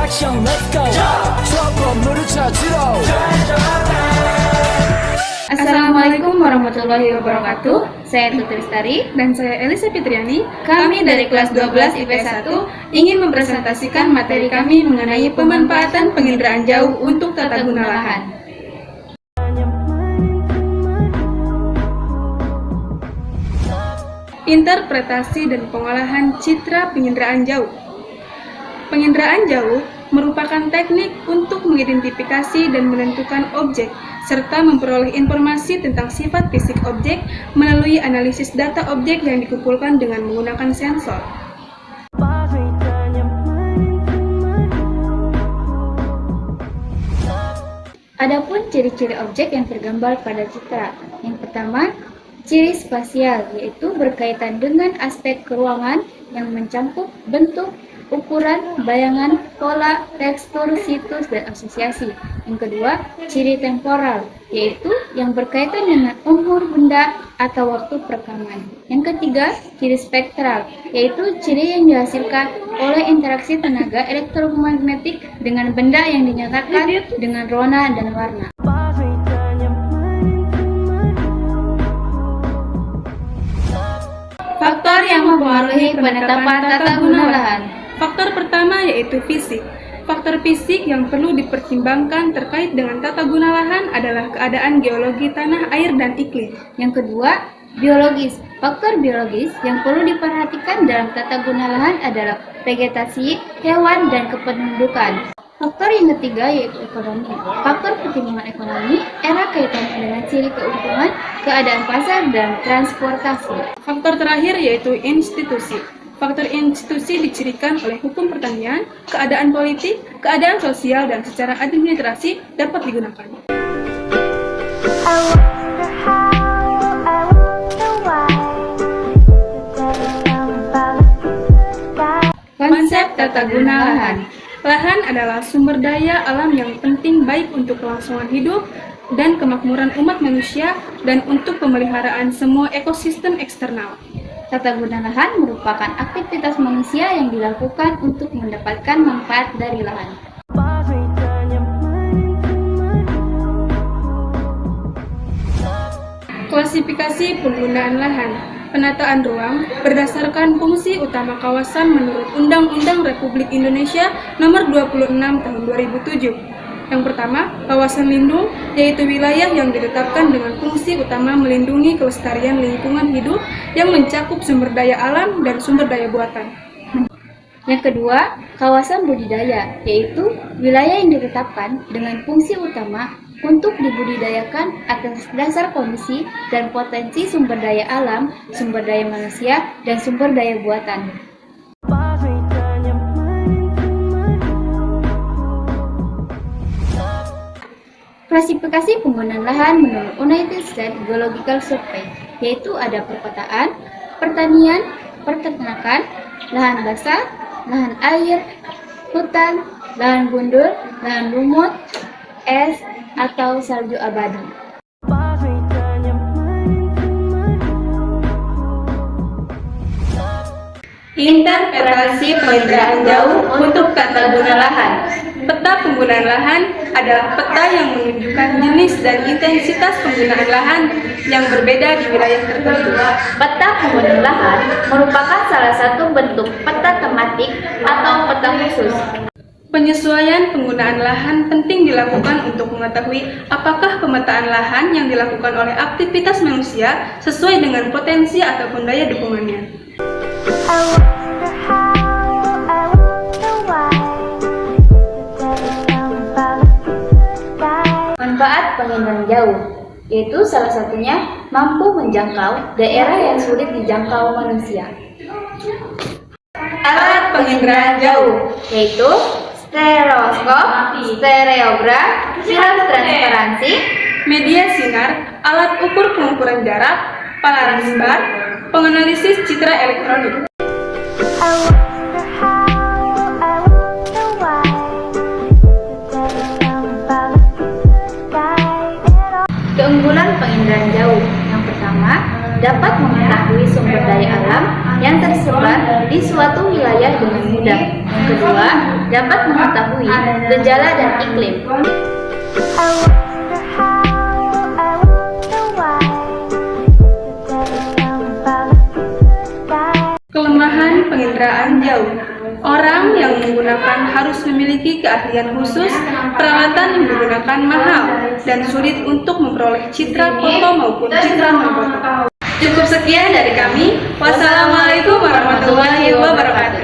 action, let's go. 추억 건물을 찾으러. Assalamualaikum warahmatullahi wabarakatuh. Saya Tuti Lestari Dan saya Elisa Fitriani. Kami dari kelas 12 IPS 1 ingin mempresentasikan materi kami mengenai pemanfaatan penginderaan jauh untuk tata guna lahan. Interpretasi dan pengolahan citra penginderaan jauh. Penginderaan jauh merupakan teknik untuk mengidentifikasi dan menentukan objek, serta memperoleh informasi tentang sifat fisik objek melalui analisis data objek yang dikumpulkan dengan menggunakan sensor. Adapun ciri-ciri objek yang tergambar pada citra. Yang pertama, ciri spasial, yaitu berkaitan dengan aspek ruangan yang mencakup bentuk, ukuran, bayangan, pola, tekstur, situs, dan asosiasi. Yang kedua, ciri temporal, yaitu yang berkaitan dengan umur benda atau waktu perekaman. Yang ketiga, ciri spektral, yaitu ciri yang dihasilkan oleh interaksi tenaga elektromagnetik dengan benda yang dinyatakan dengan rona dan warna. Faktor yang mempengaruhi penetapan tata guna lahan. Faktor pertama yaitu fisik. Faktor fisik yang perlu dipertimbangkan terkait dengan tata guna lahan adalah keadaan geologi tanah, air, dan iklim. Yang kedua, biologis. Faktor biologis yang perlu diperhatikan dalam tata guna lahan adalah vegetasi, hewan, dan kependudukan. Faktor yang ketiga yaitu ekonomi. Faktor pertimbangan ekonomi erat kaitannya dengan ciri keuntungan, keadaan pasar, dan transportasi. Faktor terakhir yaitu institusi. Faktor institusi dicirikan oleh hukum pertanian, keadaan politik, keadaan sosial, dan secara administrasi dapat digunakan. Konsep tata guna lahan. Lahan adalah sumber daya alam yang penting baik untuk kelangsungan hidup dan kemakmuran umat manusia dan untuk pemeliharaan semua ekosistem eksternal. Tata guna lahan merupakan aktivitas manusia yang dilakukan untuk mendapatkan manfaat dari lahan. Klasifikasi penggunaan lahan. Penataan ruang berdasarkan fungsi utama kawasan menurut Undang-Undang Republik Indonesia Nomor 26 Tahun 2007. Yang pertama, kawasan lindung, yaitu wilayah yang ditetapkan dengan fungsi utama melindungi kelestarian lingkungan hidup yang mencakup sumber daya alam dan sumber daya buatan. Yang kedua, kawasan budidaya, yaitu wilayah yang ditetapkan dengan fungsi utama untuk dibudidayakan atas dasar kondisi dan potensi sumber daya alam, sumber daya manusia, dan sumber daya buatan. Klasifikasi penggunaan lahan menurut United States Geological Survey, yaitu ada perkotaan, pertanian, peternakan, lahan basah, lahan air, hutan, lahan gundul, lahan lumut, es, atau salju abadi. Interpretasi penginderaan jauh untuk tata guna lahan. Peta penggunaan lahan adalah peta yang menunjukkan jenis dan intensitas penggunaan lahan yang berbeda di wilayah tertentu. Peta penggunaan lahan merupakan salah satu bentuk peta tematik atau peta khusus. Penyesuaian penggunaan lahan penting dilakukan untuk mengetahui apakah pemetaan lahan yang dilakukan oleh aktivitas manusia sesuai dengan potensi ataupun daya dukungannya. Manfaat penginderaan jauh, yaitu salah satunya mampu menjangkau daerah yang sulit dijangkau manusia. Alat penginderaan jauh Yaitu stereoskop, stereograf, film transparansi, media sinar, alat ukur pengukuran jarak, polaris bar, penganalisis citra elektronik. Keunggulan penginderaan jauh. Yang pertama, dapat mengetahui sumber daya alam yang tersebar di suatu wilayah dengan mudah. Yang kedua, dapat mengetahui gejala dan iklim. Kelemahan penginderaan jauh. Orang yang menggunakan harus memiliki keahlian khusus, peralatan yang digunakan mahal, dan sulit untuk memperoleh citra foto maupun citra non-foto. Cukup sekian dari kami. Wassalamualaikum warahmatullahi wabarakatuh.